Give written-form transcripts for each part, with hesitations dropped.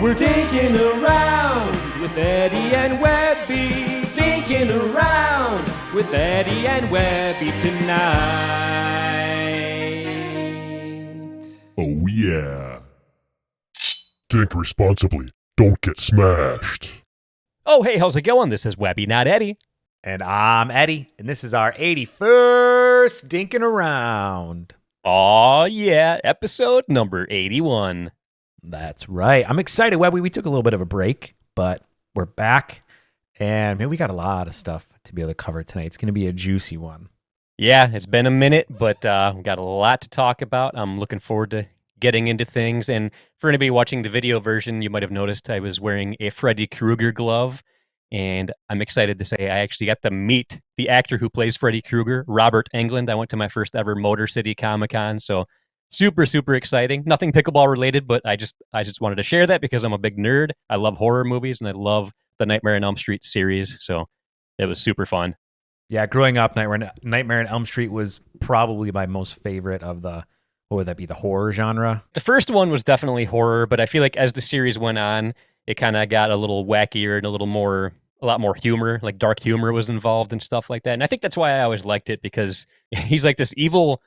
We're dinking around with Eddie and Webby. Dinking around with Eddie and Webby tonight. Oh yeah. Dink responsibly. Don't get smashed. Oh, hey, how's it going? This is Webby, not Eddie. And I'm Eddie, and this is our 81st Dinking Around. Aw, yeah, episode number 81. That's right. I'm excited, Webby. We took a little bit of a break, but we're back. And man, we got a lot of stuff to be able to cover tonight. It's going to be a juicy one. Yeah, it's been a minute, but we got a lot to talk about. I'm looking forward to getting into things. And for anybody watching the video version, you might have noticed I was wearing a Freddy Krueger glove. And I'm excited to say I actually got to meet the actor who plays Freddy Krueger, Robert Englund. I went to my first ever Motor City Comic-Con, so super, super exciting. Nothing pickleball related, but I just wanted to share that because I'm a big nerd. I love horror movies, and I love the Nightmare on Elm Street series, so it was super fun. Yeah, growing up, Nightmare on Elm Street was probably my most favorite of the, what would that be, the horror genre? The first one was definitely horror, but I feel like as the series went on, it kind of got a little wackier and a lot more humor, like dark humor was involved and stuff like that. And I think that's why I always liked it, because he's like this evil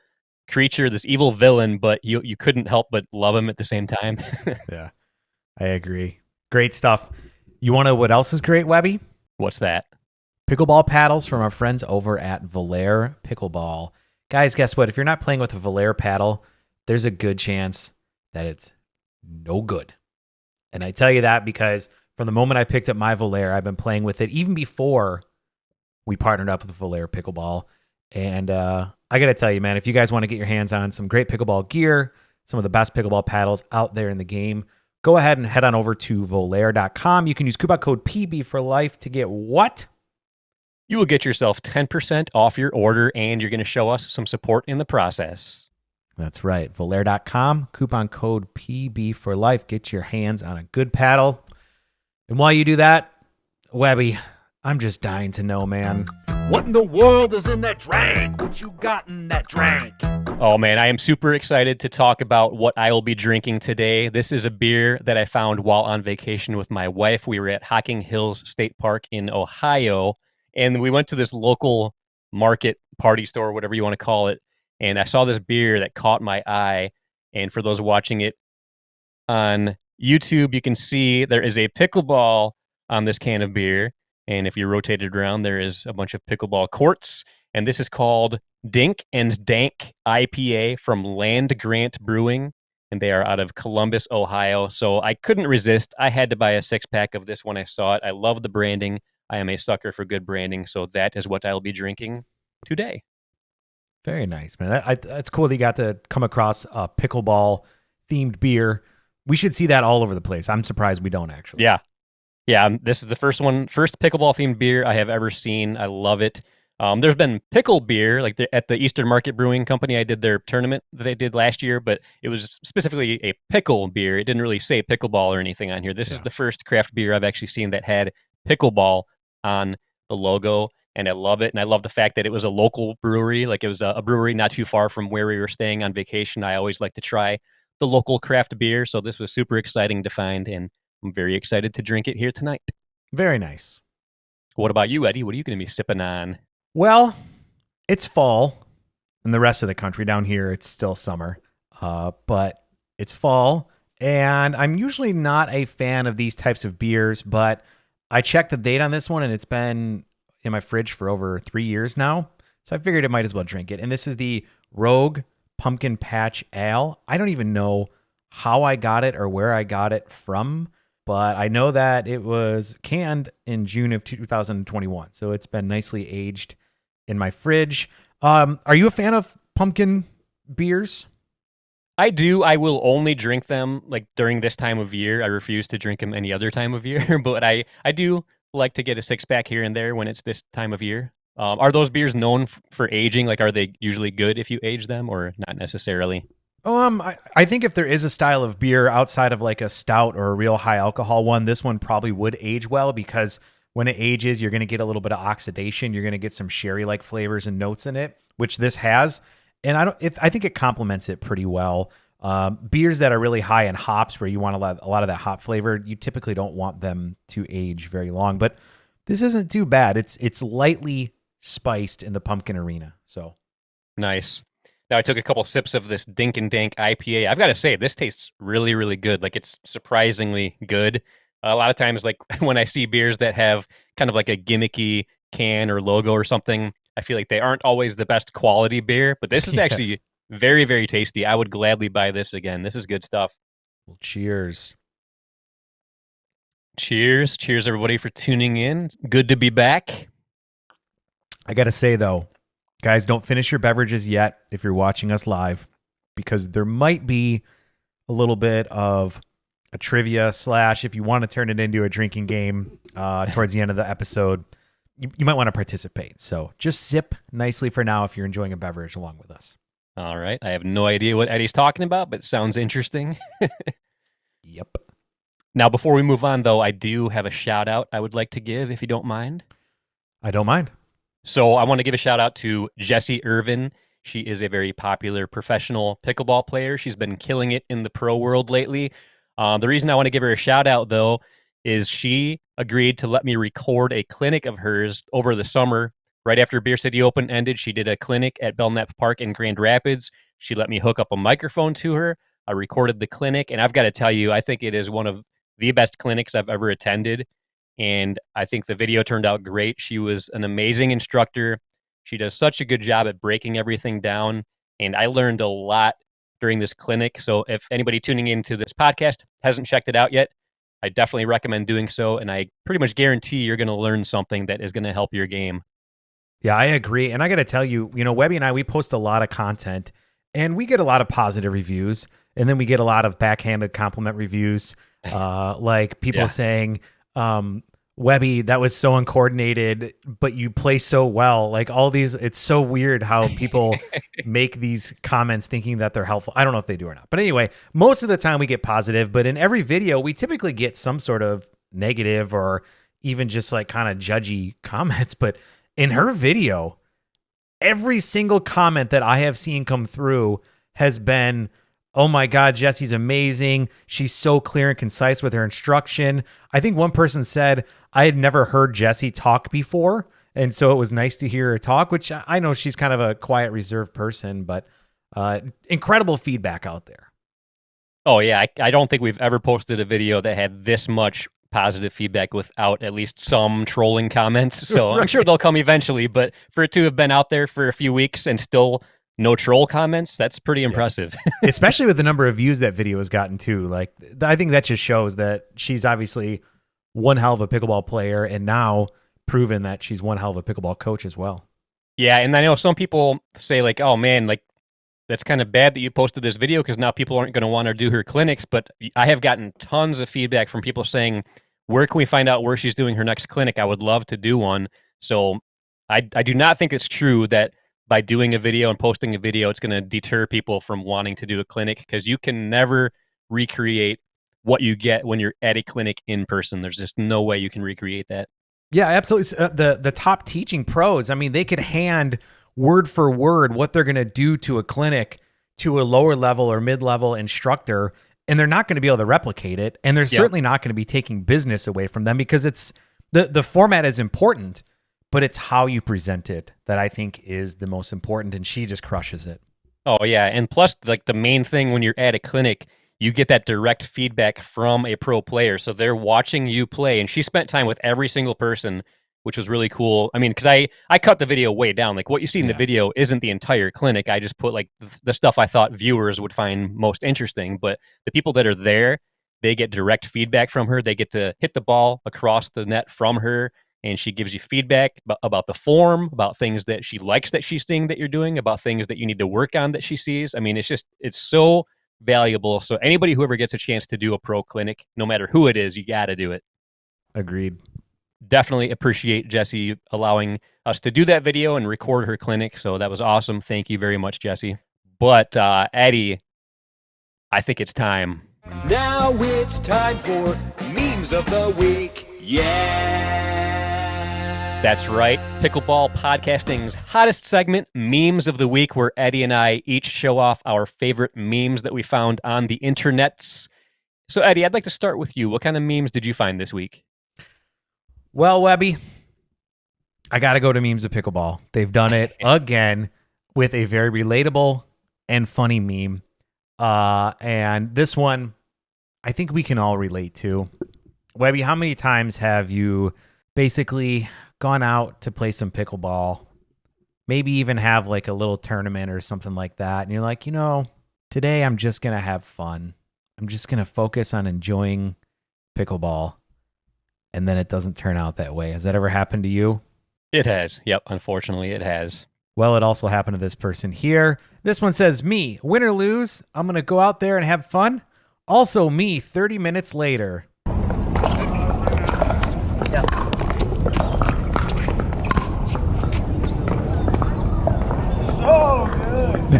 creature, this evil villain, but you couldn't help but love him at the same time. Yeah, I agree. Great stuff. You want to know what else is great, Webby? What's that? Pickleball paddles from our friends over at Valere Pickleball. Guys, guess what? If you're not playing with a Valere paddle, there's a good chance that it's no good. And I tell you that because from the moment I picked up my Valere, I've been playing with it even before we partnered up with Valere Pickleball. And I got to tell you, man, if you guys want to get your hands on some great pickleball gear, some of the best pickleball paddles out there in the game, go ahead and head on over to Valere.com. You can use coupon code PB for life to get what? You will get yourself 10% off your order, and you're going to show us some support in the process. That's right. Valere.com, coupon code PB for life. Get your hands on a good paddle. And while you do that, Webby, I'm just dying to know, man. What in the world is in that drink? What you got in that drink? Oh, man, I am super excited to talk about what I will be drinking today. This is a beer that I found while on vacation with my wife. We were at Hocking Hills State Park in Ohio, and we went to this local market party store, whatever you want to call it, and I saw this beer that caught my eye. And for those watching it on YouTube, you can see there is a pickleball on this can of beer. And if you rotate it around, there is a bunch of pickleball courts. And this is called Dink and Dank IPA from Land Grant Brewing. And they are out of Columbus, Ohio. So I couldn't resist. I had to buy a 6-pack of this when I saw it. I love the branding. I am a sucker for good branding. So that is what I'll be drinking today. Very nice, man. That's cool that you got to come across a pickleball-themed beer. We should see that all over the place. I'm surprised we don't, actually. Yeah. Yeah, this is the first pickleball-themed beer I have ever seen. I love it. There's been pickle beer, like at the Eastern Market Brewing Company. I did their tournament that they did last year, but it was specifically a pickle beer. It didn't really say pickleball or anything on here. This is the first craft beer I've actually seen that had pickleball on the logo, and I love it. And I love the fact that it was a local brewery. Like, it was a brewery not too far from where we were staying on vacation. I always like to try the local craft beer, so this was super exciting to find, and I'm very excited to drink it here tonight. Very nice. What about you, Eddie? What are you going to be sipping on? Well, it's fall in the rest of the country. Down here, it's still summer, but it's fall, and I'm usually not a fan of these types of beers, but I checked the date on this one, and it's been in my fridge for over 3 years now, so I figured I might as well drink it. And this is the Rogue Pumpkin Patch Ale. I don't even know how I got it or where I got it from, but I know that it was canned in June of 2021, so it's been nicely aged in my fridge. Are you a fan of pumpkin beers? I do. I will only drink them like during this time of year. I refuse to drink them any other time of year, but I do like to get a 6-pack here and there when it's this time of year. Are those beers known for aging? Like, are they usually good if you age them, or not necessarily? I think if there is a style of beer outside of like a stout or a real high alcohol one, this one probably would age well, because when it ages, you're going to get a little bit of oxidation. You're going to get some sherry-like flavors and notes in it, which this has. And I think it complements it pretty well. Beers that are really high in hops, where you want a lot of that hop flavor, you typically don't want them to age very long. But this isn't too bad. It's lightly spiced in the pumpkin arena. So Nice. Now I took a couple sips of this Dinking IPA. I've got to say, this tastes really, really good. Like, it's surprisingly good. A lot of times, like when I see beers that have kind of like a gimmicky can or logo or something, I feel like they aren't always the best quality beer. But this is actually very, very tasty. I would gladly buy this again. This is good stuff. well, cheers. Cheers. Cheers, everybody, for tuning in. Good to be back. I got to say, though, guys, don't finish your beverages yet if you're watching us live, because there might be a little bit of a trivia / if you want to turn it into a drinking game towards the end of the episode, you might want to participate. So just sip nicely for now if you're enjoying a beverage along with us. All right. I have no idea what Eddie's talking about, but it sounds interesting. Yep. Now, before we move on, though, I do have a shout out I would like to give, if you don't mind. I don't mind. So I want to give a shout out to Jessie Irvine. She is a very popular professional pickleball player. She's been killing it in the pro world lately. The reason I want to give her a shout out, though, is she agreed to let me record a clinic of hers over the summer. Right after Beer City Open ended, she did a clinic at Belknap Park in Grand Rapids. She let me hook up a microphone to her. I recorded the clinic, and I've got to tell you, I think it is one of the best clinics I've ever attended. And I think the video turned out great. She was an amazing instructor. She does such a good job at breaking everything down. And I learned a lot during this clinic. So if anybody tuning into this podcast hasn't checked it out yet, I definitely recommend doing so. And I pretty much guarantee you're going to learn something that is going to help your game. Yeah, I agree. And I got to tell you, Webby and I, we post a lot of content and we get a lot of positive reviews. And then we get a lot of backhanded compliment reviews, like people saying, Webby, that was so uncoordinated, but you play so well. Like all these, it's so weird how people make these comments thinking that they're helpful. I don't know if they do or not. But anyway, most of the time we get positive, but in every video, we typically get some sort of negative or even just like kind of judgy comments. But in her video, every single comment that I have seen come through has been, oh my God, Jessie's amazing. She's so clear and concise with her instruction. I think one person said, I had never heard Jessie talk before. And so it was nice to hear her talk, which I know she's kind of a quiet, reserved person, but incredible feedback out there. Oh, yeah. I don't think we've ever posted a video that had this much positive feedback without at least some trolling comments. So I'm sure they'll come eventually, but for it to have been out there for a few weeks and still no troll comments, that's pretty impressive. Especially with the number of views that video has gotten too. Like, I think that just shows that she's obviously one hell of a pickleball player and now proven that she's one hell of a pickleball coach as well. Yeah, and I know some people say like, oh man, like that's kind of bad that you posted this video because now people aren't going to want to do her clinics, but I have gotten tons of feedback from people saying, where can we find out where she's doing her next clinic? I would love to do one. So I do not think it's true that by doing a video and posting a video, it's going to deter people from wanting to do a clinic, because you can never recreate what you get when you're at a clinic in person. There's just no way you can recreate that. Yeah, absolutely. The top teaching pros, I mean, they could hand word for word what they're going to do to a clinic to a lower level or mid-level instructor, and they're not going to be able to replicate it. And they're certainly not going to be taking business away from them, because it's the format is important, but it's how you present it that I think is the most important, and she just crushes it. Oh, yeah. And plus, like the main thing when you're at a clinic, you get that direct feedback from a pro player. So they're watching you play, and she spent time with every single person, which was really cool. I mean, because I cut the video way down. Like what you see in the video isn't the entire clinic. I just put like the stuff I thought viewers would find most interesting. But the people that are there, they get direct feedback from her. They get to hit the ball across the net from her, and she gives you feedback about the form, about things that she likes that she's seeing that you're doing, about things that you need to work on that she sees. I mean, it's so valuable. So anybody who ever gets a chance to do a pro clinic, no matter who it is, you got to do it. Agreed. Definitely appreciate Jessie allowing us to do that video and record her clinic. So that was awesome. Thank you very much, Jessie. But Eddie, I think it's time. Now it's time for Memes of the Week. Yeah! That's right. Pickleball podcasting's hottest segment, Memes of the Week, where Eddie and I each show off our favorite memes that we found on the internets. So, Eddie, I'd like to start with you. What kind of memes did you find this week? Well, Webby, I got to go to Memes of Pickleball. They've done it again with a very relatable and funny meme. And this one, I think we can all relate to. Webby, how many times have you basically gone out to play some pickleball, maybe even have like a little tournament or something like that, and you're like, today I'm just going to have fun. I'm just going to focus on enjoying pickleball. And then it doesn't turn out that way. Has that ever happened to you? It has. Yep. Unfortunately, it has. Well, it also happened to this person here. This one says, me, win or lose, I'm going to go out there and have fun. Also me, 30 minutes later. So good.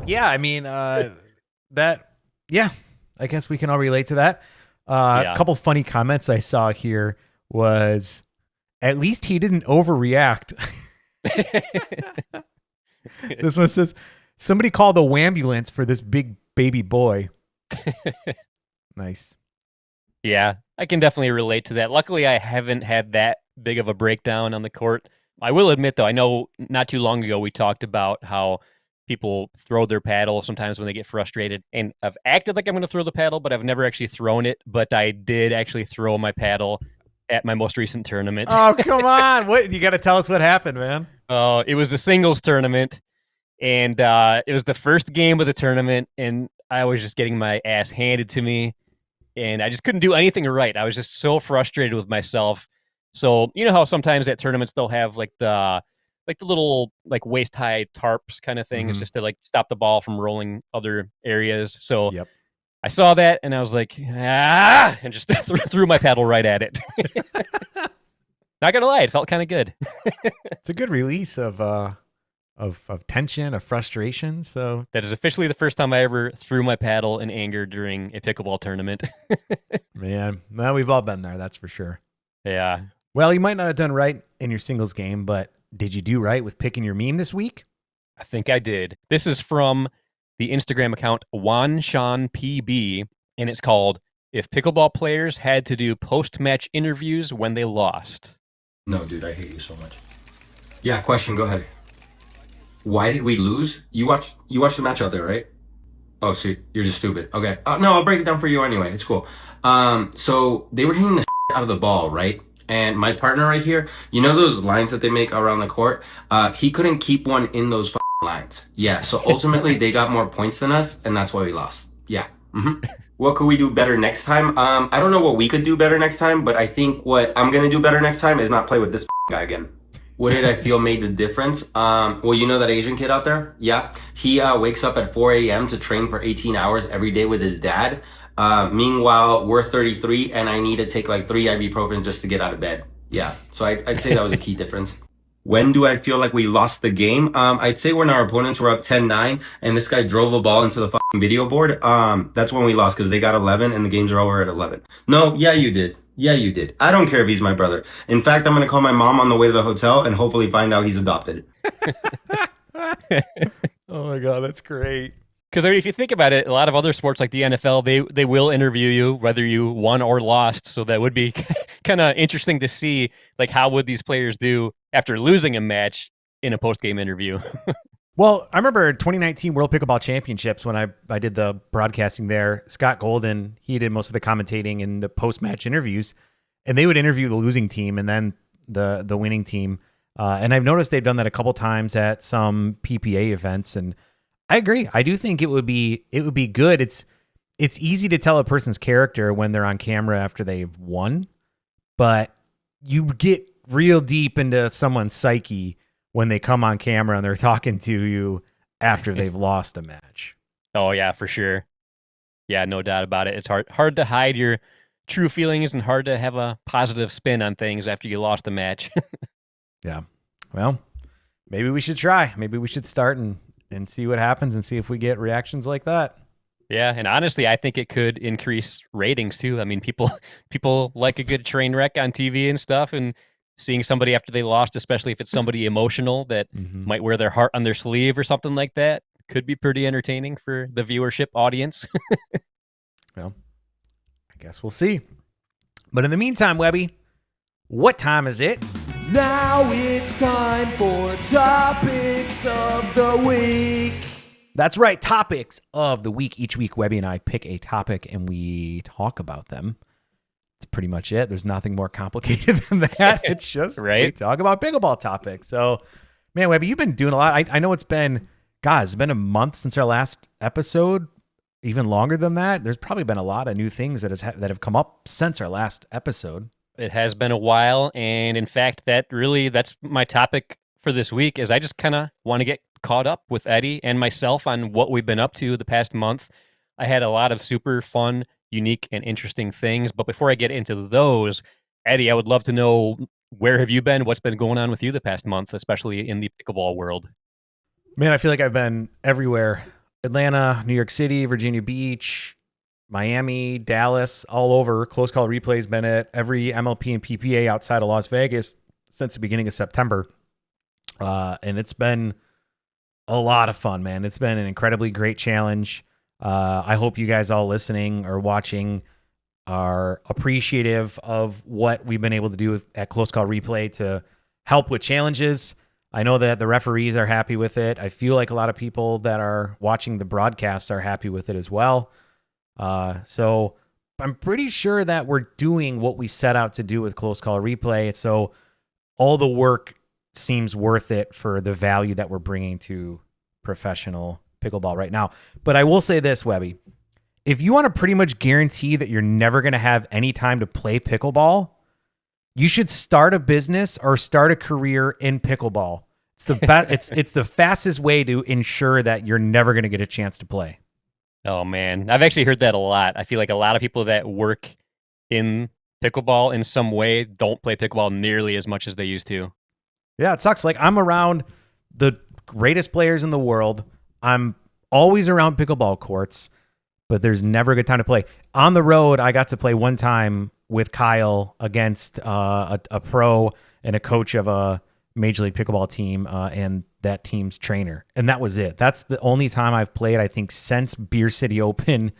Yeah, I mean, I guess we can all relate to that. A couple funny comments I saw here was, at least he didn't overreact. This one says, somebody called the wambulance for this big baby boy. Nice. Yeah, I can definitely relate to that. Luckily, I haven't had that big of a breakdown on the court. I will admit, though, I know not too long ago we talked about how people throw their paddle sometimes when they get frustrated. And I've acted like I'm going to throw the paddle, but I've never actually thrown it. But I did actually throw my paddle at my most recent tournament. Oh, come on. What? You got to tell us what happened, man. Oh, it was a singles tournament. And it was the first game of the tournament. And I was just getting my ass handed to me. And I just couldn't do anything right. I was just so frustrated with myself. So, you know how sometimes at tournaments they'll have like the little like waist high tarps kind of things just to like stop the ball from rolling other areas. So Yep. I saw that and I was like, and just threw my paddle right at it. Not gonna lie, it felt kind of good. It's a good release of tension, of frustration. So That is officially the first time I ever threw my paddle in anger during a pickleball tournament. man, well, we've all been there. That's for sure. Yeah. Well, you might not have done right in your singles game, but did you do right with picking your meme this week? I think I did. This is from the Instagram account WanSeanPB, and it's called If Pickleball Players Had to Do Post-Match Interviews When They Lost. No, dude, I hate you so much. Yeah, question, go ahead. Why did we lose? You watched the match out there, right? Oh, so you're just stupid. Okay. No, I'll break it down for you anyway. It's cool. So they were hitting the out of the ball, right? And my partner right here, you know those lines that they make around the court? He couldn't keep one in those lines. Yeah, so ultimately they got more points than us, and that's why we lost. Yeah. What could we do better next time? I don't know what we could do better next time, but I think what I'm going to do better next time is not play with this guy again. What did I feel made the difference? Well, you know that Asian kid out there? Yeah. He wakes up at 4 a.m. to train for 18 hours every day with his dad. Meanwhile, we're 33 and I need to take like 3 ibuprofen just to get out of bed. Yeah. So I'd say that was a key difference. When do I feel like we lost the game? I'd say when our opponents were up 10-9 and this guy drove a ball into the fucking video board. That's when we lost because they got 11 and the games are over at 11. No, yeah, you did. Yeah, you did. I don't care if he's my brother. In fact, I'm going to call my mom on the way to the hotel and hopefully find out he's adopted. Oh my God, that's great. Because if you think about it, a lot of other sports like the NFL, they will interview you whether you won or lost. So that would be kind of interesting to see, like, how would these players do after losing a match in a post-game interview? Well, I remember 2019 World Pickleball Championships when I did the broadcasting there. Scott Golden, he did most of the commentating and the post-match interviews, and they would interview the losing team and then the winning team. And I've noticed they've done that a couple times at some PPA events, and I agree. I do think it would be good. It's easy to tell a person's character when they're on camera after they've won, but you get real deep into someone's psyche when they come on camera and they're talking to you after they've lost a match. Oh yeah, for sure. Yeah, no doubt about it. It's hard to hide your true feelings and hard to have a positive spin on things after you lost a match. Yeah. Well, maybe we should try. Maybe we should start and see what happens and see if we get reactions like that. Yeah, and honestly, I think it could increase ratings too. I mean, people like a good train wreck on TV and stuff, and seeing somebody after they lost, especially if it's somebody emotional that might wear their heart on their sleeve or something like that, could be pretty entertaining for the viewership audience. Well, I guess we'll see. But in the meantime, Webby, what time is it? Now it's time for Topics of the Week. That's right, topics of the week. Each week, Webby and I pick a topic and we talk about them. That's pretty much it. There's nothing more complicated than that. It's just we talk about pickleball topics. So, man, Webby, you've been doing a lot. I know it's been a month since our last episode, even longer than that. There's probably been a lot of new things that have come up since our last episode. It has been a while, and in fact, that's my topic for this week. Is I just kind of want to get caught up with Eddie and myself on what we've been up to the past month. I had a lot of super fun, unique, and interesting things. But before I get into those, Eddie, I would love to know, where have you been? What's been going on with you the past month, especially in the pickleball world? Man, I feel like I've been everywhere. Atlanta, New York City, Virginia Beach, Miami, Dallas, all over. Close Call Replay's been at every MLP and PPA outside of Las Vegas since the beginning of September. And it's been a lot of fun, man. It's been an incredibly great challenge. I hope you guys all listening or watching are appreciative of what we've been able to do at Close Call Replay to help with challenges. I know that the referees are happy with it. I feel like a lot of people that are watching the broadcasts are happy with it as well. So I'm pretty sure that we're doing what we set out to do with Close Call Replay. So all the work seems worth it for the value that we're bringing to professional pickleball right now. But I will say this, Webby, if you want to pretty much guarantee that you're never going to have any time to play pickleball, you should start a business or start a career in pickleball. It's the it's the fastest way to ensure that you're never going to get a chance to play. Oh, man. I've actually heard that a lot. I feel like a lot of people that work in pickleball in some way don't play pickleball nearly as much as they used to. Yeah, it sucks. Like, I'm around the greatest players in the world. I'm always around pickleball courts, but there's never a good time to play. On the road, I got to play one time with Kyle against a pro and a coach of a Major League Pickleball team and that team's trainer. And that was it. That's the only time I've played, I think, since Beer City Open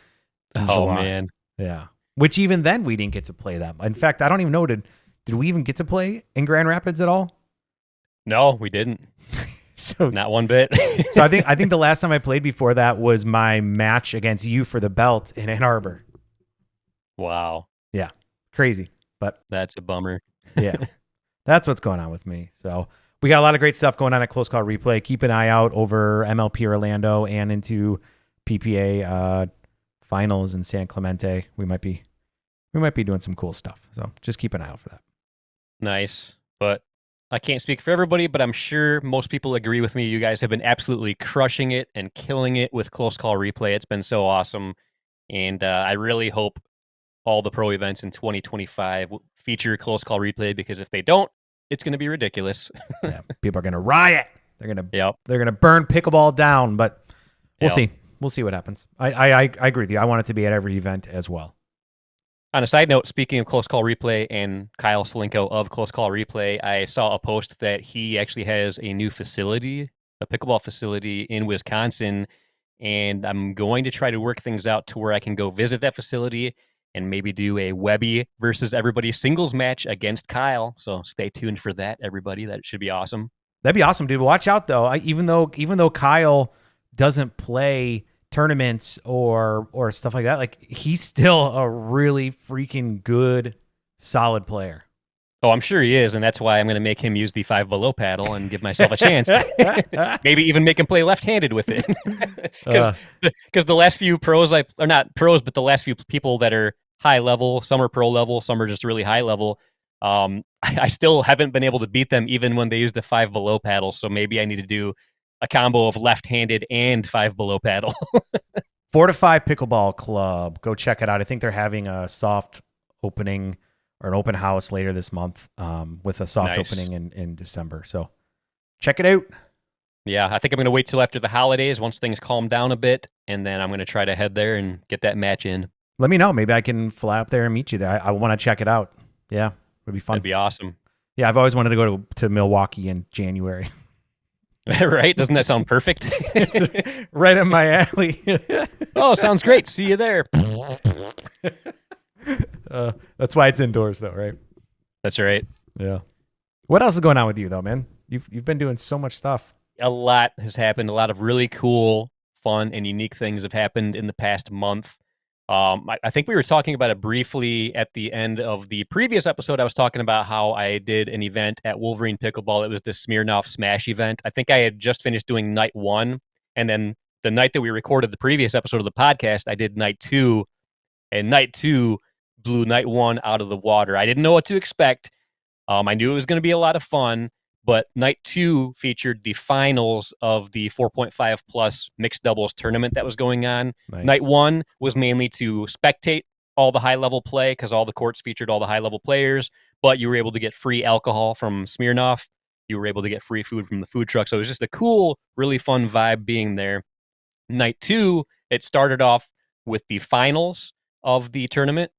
in July. Man. Yeah. Which even then we didn't get to play that. In fact, I don't even know, did we even get to play in Grand Rapids at all? No, we didn't. So not one bit. So I think the last time I played before that was my match against you for the belt in Ann Arbor. Wow. Yeah. Crazy. But that's a bummer. Yeah. That's what's going on with me. So we got a lot of great stuff going on at Close Call Replay. Keep an eye out over MLP Orlando and into PPA finals in San Clemente. We might be doing some cool stuff. So just keep an eye out for that. Nice. But I can't speak for everybody, but I'm sure most people agree with me. You guys have been absolutely crushing it and killing it with Close Call Replay. It's been so awesome. And I really hope all the pro events in 2025 feature Close Call Replay, because if they don't, it's going to be ridiculous. Yeah, people are going to riot. They're going to Yep. They're going to burn pickleball down, but we'll see. We'll see what happens. I agree with you. I want it to be at every event as well. On a side note, speaking of Close Call Replay and Kyle Salenko of Close Call Replay, I saw a post that he actually has a new facility, a pickleball facility in Wisconsin, and I'm going to try to work things out to where I can go visit that facility and maybe do a Webby versus everybody singles match against Kyle. So stay tuned for that, everybody. That should be awesome. That'd be awesome, dude. Watch out, though. Even though Kyle doesn't play tournaments or stuff like that, like, he's still a really freaking good, solid player. Oh, I'm sure he is, and that's why I'm going to make him use the 5 below paddle and give myself a chance. Maybe even make him play left-handed with it. Because the last few pros, or not pros, but the last few people that are high level, some are pro level, some are just really high level, I still haven't been able to beat them even when they use the 5 below paddle. So maybe I need to do a combo of left-handed and 5 below paddle. Fortify Pickleball Club. Go check it out. I think they're having a soft opening or an open house later this month with a soft Nice. opening in December. So check it out. Yeah, I think I'm going to wait till after the holidays once things calm down a bit, and then I'm going to try to head there and get that match in. Let me know. Maybe I can fly up there and meet you there. I want to check it out. Yeah, it'd be fun. That'd be awesome. Yeah, I've always wanted to go to Milwaukee in January. Right? Doesn't that sound perfect? It's right in my alley. Oh, sounds great. See you there. That's why it's indoors, though, right? That's right. Yeah. What else is going on with you, though, man? You've been doing so much stuff. A lot has happened. A lot of really cool, fun, and unique things have happened in the past month. I think we were talking about it briefly at the end of the previous episode. I was talking about how I did an event at Wolverine Pickleball. It was the Smirnoff Smash event. I think I had just finished doing night 1, and then the night that we recorded the previous episode of the podcast, I did night 2, and night 2 blew night 1 out of the water. I didn't know what to expect. I knew it was going to be a lot of fun, but night 2 featured the finals of the 4.5 plus mixed doubles tournament that was going on. Nice. Night 1 was mainly to spectate all the high level play because all the courts featured all the high level players, but you were able to get free alcohol from Smirnoff. You were able to get free food from the food truck. So it was just a cool, really fun vibe being there. Night 2, it started off with the finals of the tournament,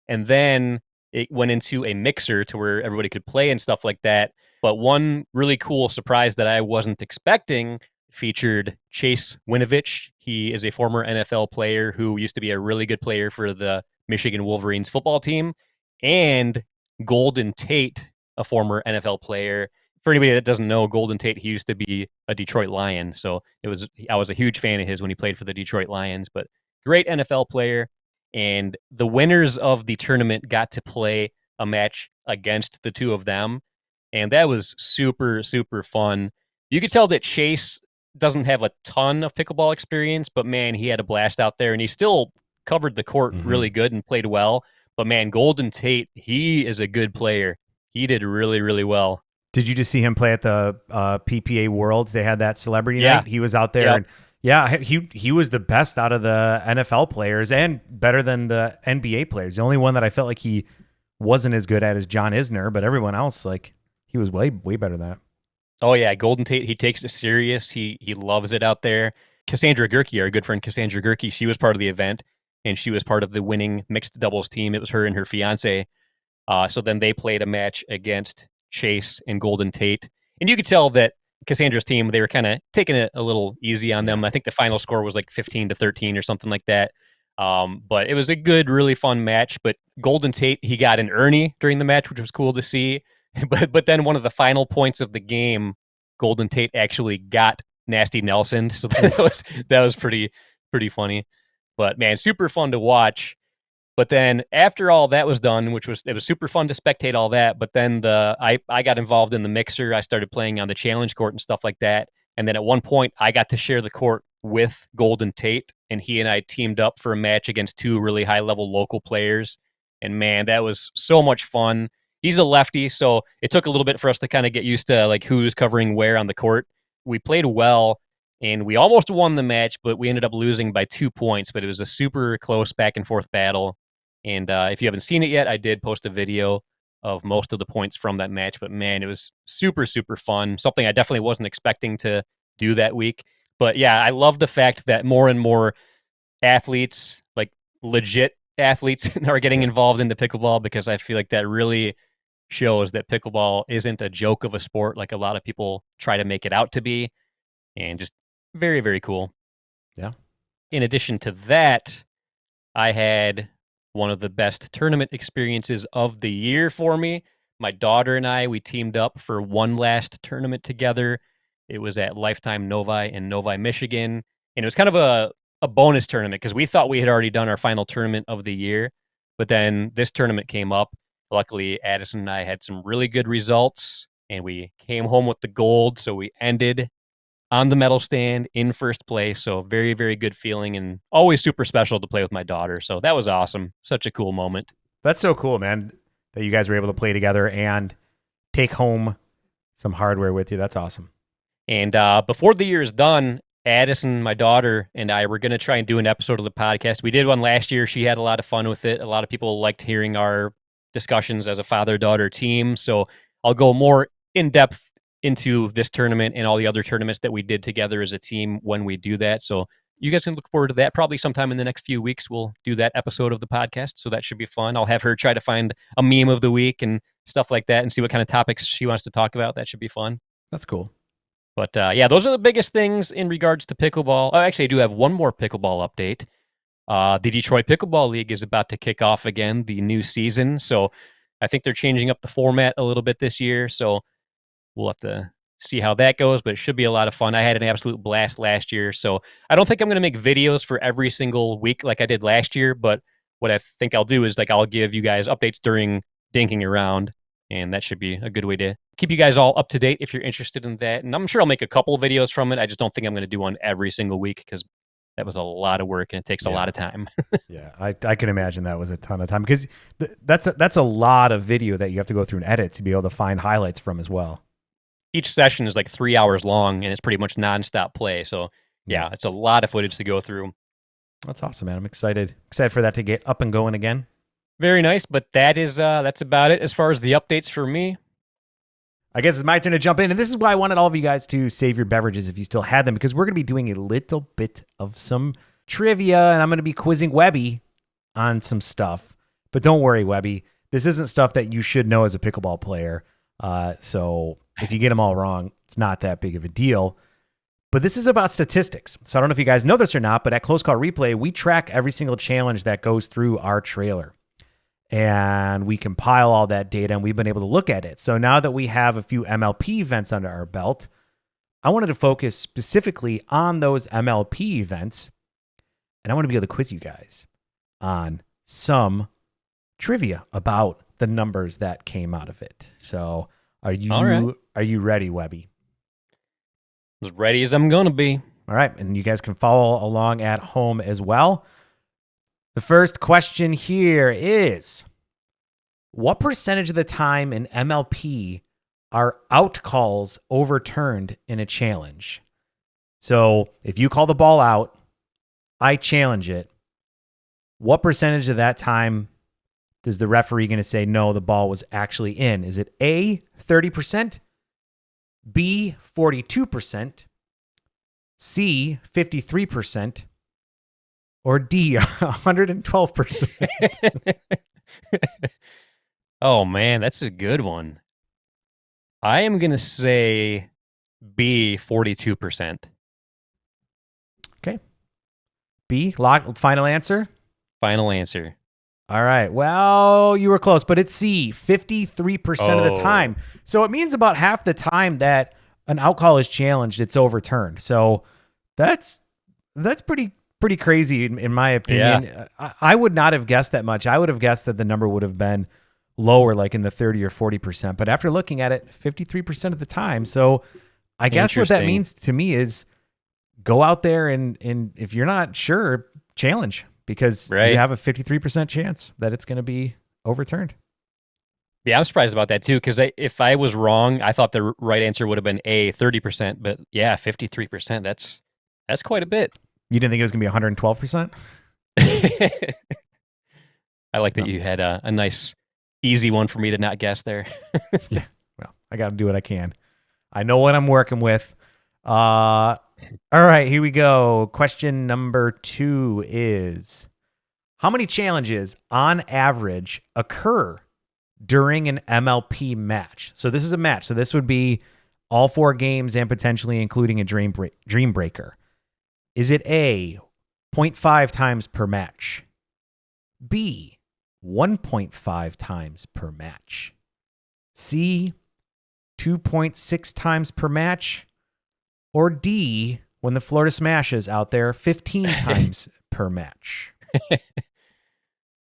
and then it went into a mixer to where everybody could play and stuff like that. But one really cool surprise that I wasn't expecting featured Chase Winovich. He is a former NFL player who used to be a really good player for the Michigan Wolverines football team, and Golden Tate, a former NFL player. For anybody that doesn't know, Golden Tate, he used to be a Detroit Lion. So I was a huge fan of his when he played for the Detroit Lions, but great NFL player. And the winners of the tournament got to play a match against the two of them. And that was super, super fun. You could tell that Chase doesn't have a ton of pickleball experience, but man, he had a blast out there, and he still covered the court really good and played well. But man, Golden Tate, he is a good player. He did really, really well. Did you just see him play at the PPA Worlds? They had that celebrity Yeah. night. He was out there. Yep. And yeah, he was the best out of the NFL players and better than the NBA players. The only one that I felt like he wasn't as good at is John Isner, but everyone else, like, he was way better than that. Oh yeah, Golden Tate, he takes it serious. He loves it out there. Cassandra Gerke, our good friend Cassandra Gerke, she was part of the event, and she was part of the winning mixed doubles team. It was her and her fiance. So then they played a match against Chase and Golden Tate, and you could tell that Cassandra's team, they were kind of taking it a little easy on them. I think the final score was like 15-13 or something like that. But it was a good, really fun match. But Golden Tate, he got an Ernie during the match, which was cool to see. But then one of the final points of the game, Golden Tate actually got Nasty Nelson. So that was pretty funny. But man, super fun to watch. But then after all that was done, it was super fun to spectate all that. But then I got involved in the mixer. I started playing on the challenge court and stuff like that. And then at one point, I got to share the court with Golden Tate, and he and I teamed up for a match against two really high level local players. And man, that was so much fun. He's a lefty, so it took a little bit for us to kind of get used to like who's covering where on the court. We played well, and we almost won the match, but we ended up losing by 2 points. But it was a super close back and forth battle. And if you haven't seen it yet, I did post a video of most of the points from that match. But man, it was super, super fun. Something I definitely wasn't expecting to do that week. But yeah, I love the fact that more and more athletes, like legit athletes, are getting involved into pickleball, because I feel like that really shows that pickleball isn't a joke of a sport like a lot of people try to make it out to be. And just very, very cool. Yeah. In addition to that, I had one of the best tournament experiences of the year for me. My daughter and I, we teamed up for one last tournament together. It was at Lifetime Novi in Novi, Michigan. And it was kind of a bonus tournament because we thought we had already done our final tournament of the year. But then this tournament came up. Luckily, Addison and I had some really good results, and we came home with the gold. So we ended on the medal stand in first place. So very, very good feeling, and always super special to play with my daughter. So that was awesome. Such a cool moment. That's so cool, man, that you guys were able to play together and take home some hardware with you. That's awesome. And before the year is done, Addison, my daughter, and I were going to try and do an episode of the podcast. We did one last year. She had a lot of fun with it. A lot of people liked hearing our discussions as a father-daughter team. So I'll go more in depth into this tournament and all the other tournaments that we did together as a team when we do that. So you guys can look forward to that. Probably sometime in the next few weeks, we'll do that episode of the podcast. So that should be fun. I'll have her try to find a meme of the week and stuff like that and see what kind of topics she wants to talk about. That should be fun. That's cool. But yeah, those are the biggest things in regards to pickleball. Oh, actually, I do have one more pickleball update. The Detroit Pickleball League is about to kick off again, the new season. So I think they're changing up the format a little bit this year. So we'll have to see how that goes, but it should be a lot of fun. I had an absolute blast last year. So I don't think I'm going to make videos for every single week like I did last year. But what I think I'll do is I'll give you guys updates during Dinking around. And that should be a good way to keep you guys all up to date if you're interested in that. And I'm sure I'll make a couple of videos from it. I just don't think I'm going to do one every single week because that was a lot of work and it takes a lot of time. Yeah, I can imagine that was a ton of time because that's a lot of video that you have to go through and edit to be able to find highlights from as well. Each session is 3 hours long and it's pretty much nonstop play. So yeah, it's a lot of footage to go through. That's awesome, man. I'm excited for that to get up and going again. Very nice, but that's about it as far as the updates for me. I guess it's my turn to jump in, and this is why I wanted all of you guys to save your beverages if you still had them, because we're going to be doing a little bit of some trivia, and I'm going to be quizzing Webby on some stuff. But don't worry, Webby, this isn't stuff that you should know as a pickleball player, so if you get them all wrong, it's not that big of a deal. But this is about statistics. So I don't know if you guys know this or not, but at Close Call Replay, we track every single challenge that goes through our trailer. And we compile all that data, and we've been able to look at it. So now that we have a few MLP events under our belt, I wanted to focus specifically on those MLP events, and I want to be able to quiz you guys on some trivia about the numbers that came out of it. So are you ready, Webby? As ready as I'm going to be. All right, and you guys can follow along at home as well. The first question here is, what percentage of the time in MLP are out calls overturned in a challenge? So if you call the ball out, I challenge it. What percentage of that time is the referee going to say, no, the ball was actually in? Is it A, 30%, B, 42%, C, 53%, or D, 112%? Oh, man, that's a good one. I am going to say B, 42%. Okay. B, final answer? Final answer. All right. Well, you were close, but it's C, 53% of the time. So it means about half the time that an out call is challenged, it's overturned. So that's pretty crazy in my opinion. Yeah. I would not have guessed that much. I would have guessed that the number would have been lower, like in the 30 or 40%. But after looking at it, 53% of the time. So I guess what that means to me is go out there and if you're not sure, challenge, because you have a 53% chance that it's going to be overturned. Yeah, I'm surprised about that too, because if I was wrong, I thought the right answer would have been A, 30%. But yeah, 53%. That's quite a bit. You didn't think it was going to be 112%? I like that you had a nice, easy one for me to not guess there. Yeah, well, I got to do what I can. I know what I'm working with. All right, here we go. Question number 2 is, how many challenges on average occur during an MLP match? So this is a match. So this would be all 4 games and potentially including a dream breaker. Is it A, 0.5 times per match? B, 1.5 times per match? C, 2.6 times per match? Or D, when the Florida Smash is out there, 15 times per match?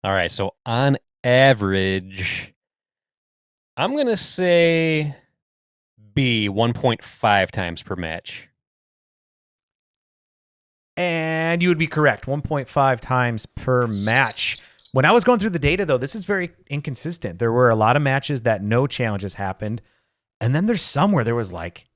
All right, so on average, I'm going to say B, 1.5 times per match. And you would be correct, 1.5 times per match. When I was going through the data, though, this is very inconsistent. There were a lot of matches that no challenges happened. And then there's some where there was like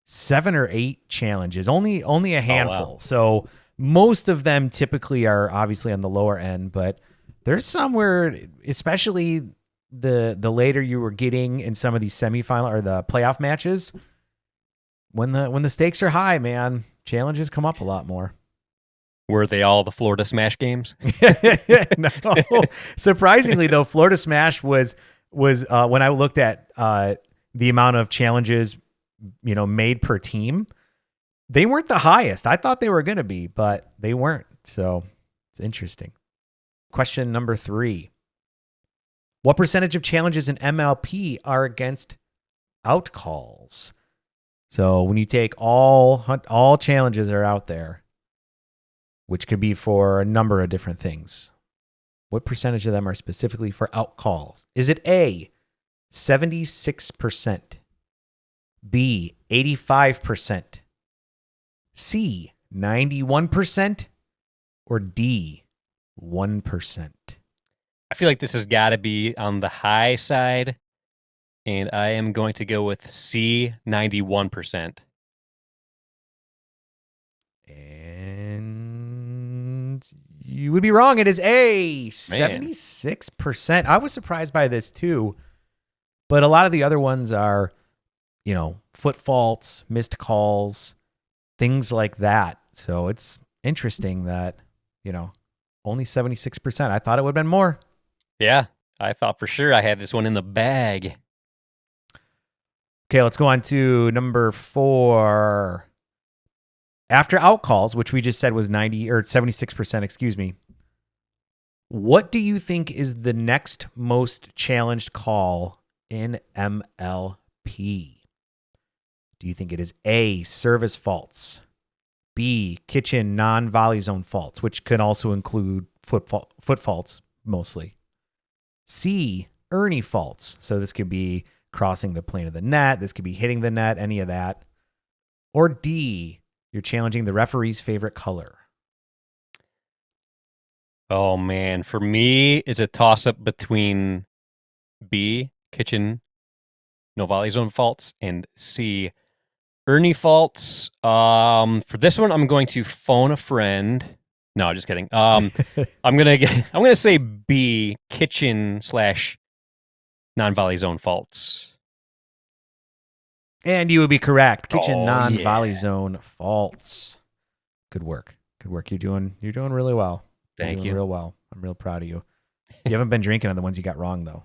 7 or 8 challenges, only a handful. wow. So most of them typically are obviously on the lower end, but there's some where, especially the later you were getting in some of these semifinal or the playoff matches, when the stakes are high, man, challenges come up a lot more. Were they all the Florida Smash games? No, surprisingly though, Florida Smash was when I looked at the amount of challenges, made per team, they weren't the highest. I thought they were going to be, but they weren't. So it's interesting. Question number 3. What percentage of challenges in MLP are against out calls? So when you take all challenges are out there, which could be for a number of different things, what percentage of them are specifically for out calls? Is it A, 76%, B, 85%, C, 91%, or D, 1%? I feel like this has got to be on the high side, and I am going to go with C, 91%. And you would be wrong. It is A, 76%. I was surprised by this too, but a lot of the other ones are, foot faults, missed calls, things like that. So it's interesting that, only 76%. I thought it would have been more. Yeah, I thought for sure I had this one in the bag. Okay, let's go on to number 4. After out calls, which we just said was 76%, excuse me. What do you think is the next most challenged call in MLP? Do you think it is A, service faults, B, kitchen non-volley zone faults, which could also include foot faults mostly, C, Ernie faults, so this could be crossing the plane of the net, this could be hitting the net, any of that, or D, you're challenging the referee's favorite color? Oh, man. For me, it's a toss-up between B, kitchen no volley zone faults, and C, Ernie faults. For this one, I'm going to phone a friend. No, just kidding. I'm gonna say B, kitchen / non-volley zone faults. And you would be correct. Kitchen Oh, non-volley yeah. zone faults. Good work. Good work. You're doing really well. Thank You're you. doing real well. I'm real proud of you. You haven't been drinking on the ones you got wrong though.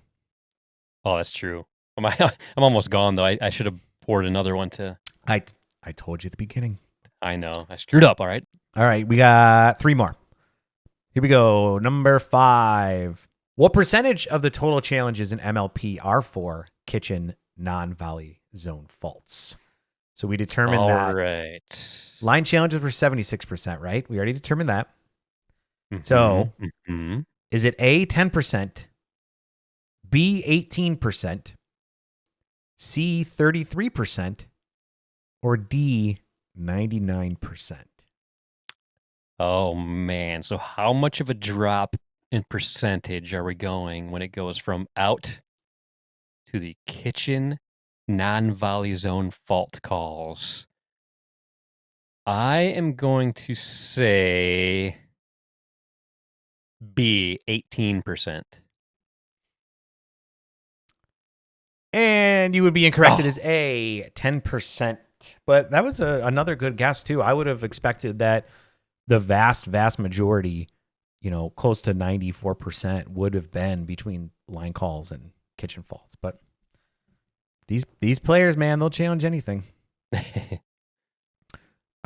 Oh, that's true. I'm almost gone though. I should have poured another one to. I told you at the beginning. I know. I screwed up. All right. All right, we got 3 more. Here we go. Number 5. What percentage of the total challenges in MLP are for kitchen non-volley zone faults? So we determined that. All right. Line challenges were 76%, right? We already determined that. Mhm, So mhm. is it A, 10%, B, 18%, C, 33%, or D, 99%? Oh man. So how much of a drop in percentage are we going when it goes from out to the kitchen non-volley zone fault calls? I am going to say B, 18%. And you would be incorrect. It Oh. is A, 10%. But that was another good guess, too. I would have expected that the vast majority, close to 94% would have been between line calls and kitchen faults. But these players, man, they'll challenge anything. All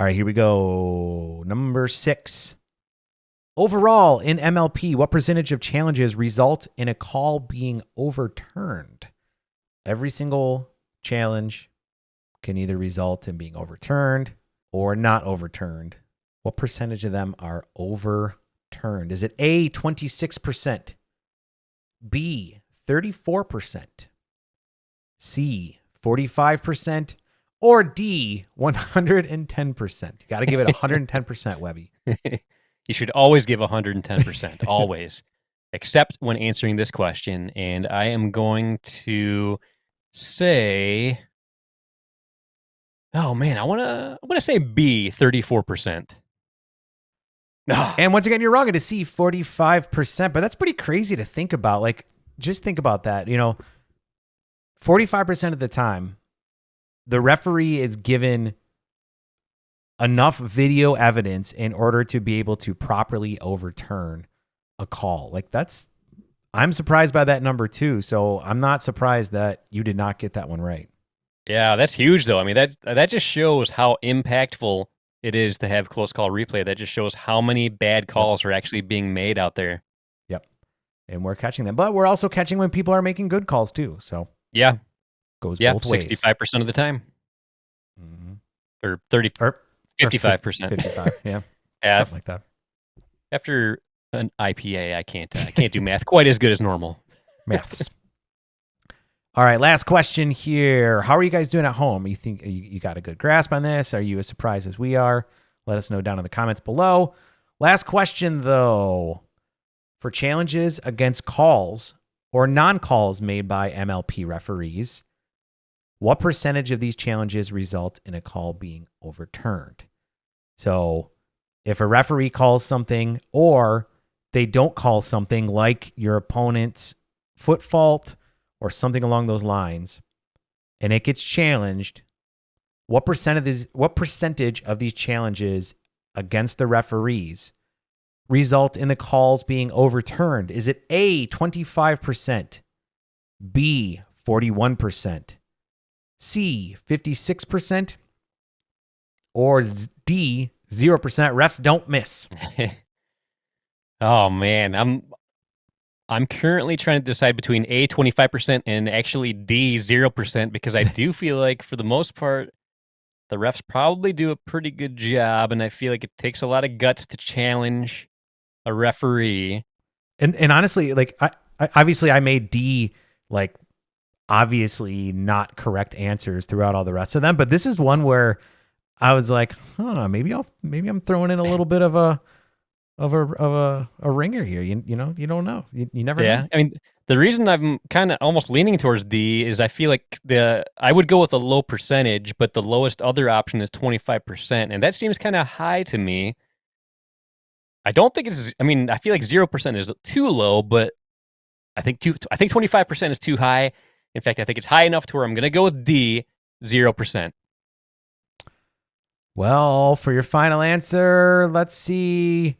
right, here we go. Number 6. Overall, in MLP, what percentage of challenges result in a call being overturned? Every single challenge can either result in being overturned or not overturned. What percentage of them are overturned? Is it A, 26%, B, 34%, C, 45%, or D, 110%? You got to give it 110%, Webby. You should always give 110%, always, except when answering this question. And I am going to say Oh man, I'm gonna say B, 34%. And once again, you're wrong to see 45%, but that's pretty crazy to think about. Like, just think about that. 45% of the time, the referee is given enough video evidence in order to be able to properly overturn a call. Like, I'm surprised by that number too. So I'm not surprised that you did not get that one right. Yeah, that's huge though. I mean, that just shows how impactful it is to have close call replay. That just shows how many bad calls are actually being made out there. Yep. And we're catching them, but we're also catching when people are making good calls too. So yeah, goes both ways. 65% of the time, or 55%. 55. Yeah. Yeah, Something like that. after an IPA, I can't do math quite as good as normal. Maths. All right, last question here. How are you guys doing at home? You think you got a good grasp on this? Are you as surprised as we are? Let us know down in the comments below. Last question, though. For challenges against calls or non-calls made by MLP referees, what percentage of these challenges result in a call being overturned? So if a referee calls something or they don't call something like your opponent's foot fault or something along those lines, and it gets challenged, what percentage of these challenges against the referees result in the calls being overturned? Is it A, 25%, B, 41%, C, 56%, or D, 0%? Refs don't miss. Oh man, I'm currently trying to decide between A, 25% and actually D, 0%, because I do feel like for the most part, the refs probably do a pretty good job, and I feel like it takes a lot of guts to challenge a referee. And honestly, like I obviously I made D like obviously not correct answers throughout all the rest of them, but this is one where I was like, maybe I'm throwing in a little bit of a ringer here. You don't know. You never know. I mean, the reason I'm kind of almost leaning towards D is I feel like I would go with a low percentage, but the lowest other option is 25%, and that seems kind of high to me. I don't think I feel like 0% is too low, but I think 25% is too high. In fact, I think it's high enough to where I'm going to go with D, 0%. Well, for your final answer, let's see.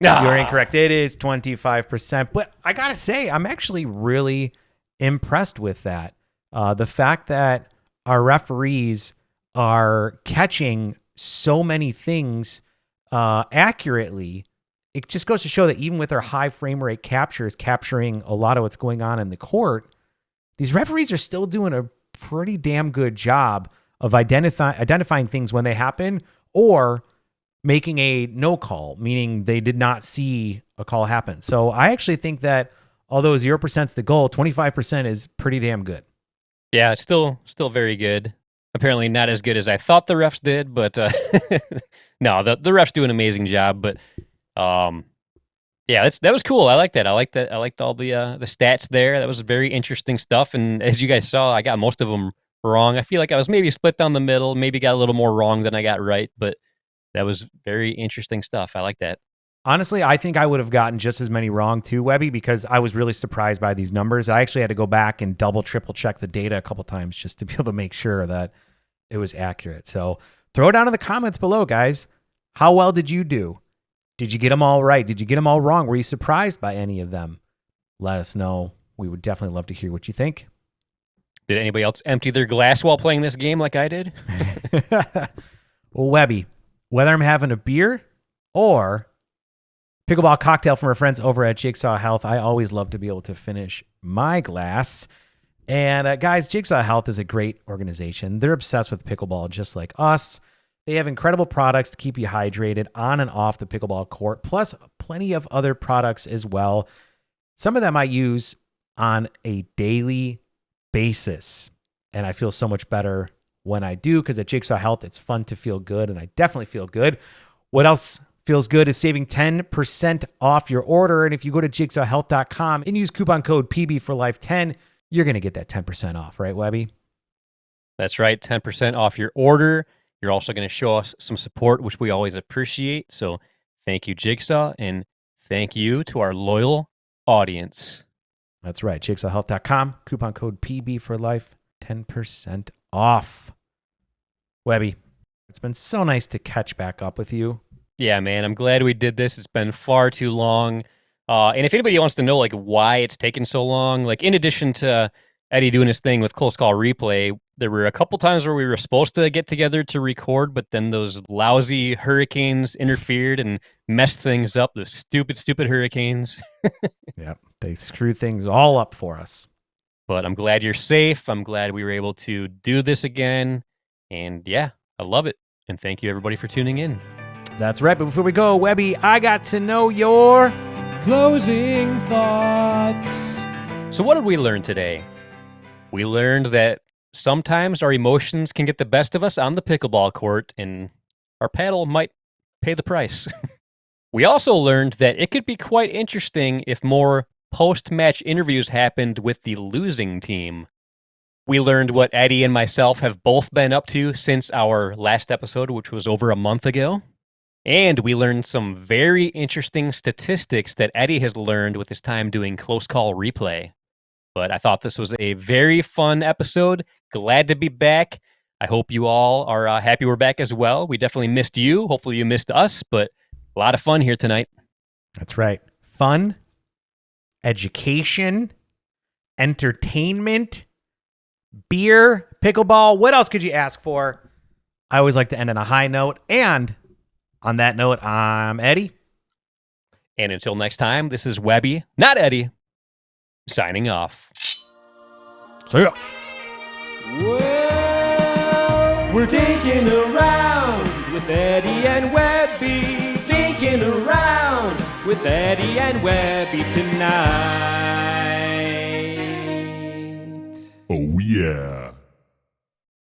You're incorrect. It is 25%. But I got to say, I'm actually really impressed with that. The fact that our referees are catching so many things accurately, it just goes to show that even with our high frame rate captures, capturing a lot of what's going on in the court, these referees are still doing a pretty damn good job of identifying things when they happen, or making a no call, meaning they did not see a call happen. So I actually think that although 0% is the goal, 25% is pretty damn good. Yeah, it's still very good. Apparently not as good as I thought the refs did, but no, the refs do an amazing job. But yeah, that was cool. I like that. I liked all the stats there. That was very interesting stuff. And as you guys saw, I got most of them wrong. I feel like I was maybe split down the middle, maybe got a little more wrong than I got right, but that was very interesting stuff. I like that. Honestly, I think I would have gotten just as many wrong too, Webby, because I was really surprised by these numbers. I actually had to go back and double, triple check the data a couple times just to be able to make sure that it was accurate. So throw it down in the comments below, guys. How well did you do? Did you get them all right? Did you get them all wrong? Were you surprised by any of them? Let us know. We would definitely love to hear what you think. Did anybody else empty their glass while playing this game like I did? Well, Webby, whether I'm having a beer or pickleball cocktail from our friends over at Jigsaw Health, I always love to be able to finish my glass. And guys, Jigsaw Health is a great organization. They're obsessed with pickleball just like us. They have incredible products to keep you hydrated on and off the pickleball court, plus plenty of other products as well. Some of them I use on a daily basis, and I feel so much better when I do, because at Jigsaw Health, it's fun to feel good, and I definitely feel good. What else feels good is saving 10% off your order, and if you go to jigsawhealth.com and use coupon code PB4Life10, you're going to get that 10% off, right, Webby? That's right, 10% off your order. You're also going to show us some support, which we always appreciate. So thank you, Jigsaw, and thank you to our loyal audience. That's right. JigsawHealth.com. Coupon code PB for life. 10% off. Webby, it's been so nice to catch back up with you. Yeah, man, I'm glad we did this. It's been far too long. And if anybody wants to know like why it's taken so long, like in addition to Eddie doing his thing with Close Call Replay, there were a couple times where we were supposed to get together to record, but then those lousy hurricanes interfered and messed things up. The stupid hurricanes. Yep. They screw things all up for us. But I'm glad you're safe. I'm glad we were able to do this again. And yeah, I love it. And thank you everybody for tuning in. That's right. But before we go, Webby, I got to know your Closing thoughts. So what did we learn today? We learned that sometimes our emotions can get the best of us on the pickleball court, and our paddle might pay the price. We also learned that it could be quite interesting if more post-match interviews happened with the losing team. We learned what Eddie and myself have both been up to since our last episode, which was over a month ago. And we learned some very interesting statistics that Eddie has learned with his time doing Close Call Replay. But I thought this was a very fun episode. Glad to be back. I hope you all are happy we're back as well. We definitely missed you. Hopefully you missed us, but a lot of fun here tonight. That's right. Fun, education, entertainment, beer, pickleball. What else could you ask for? I always like to end on a high note. And on that note, I'm Eddie. And until next time, this is Webby, not Eddie, signing off. See ya. Well, we're dinking around with Eddie and Webby. Dinking around with Eddie and Webby tonight. Oh yeah.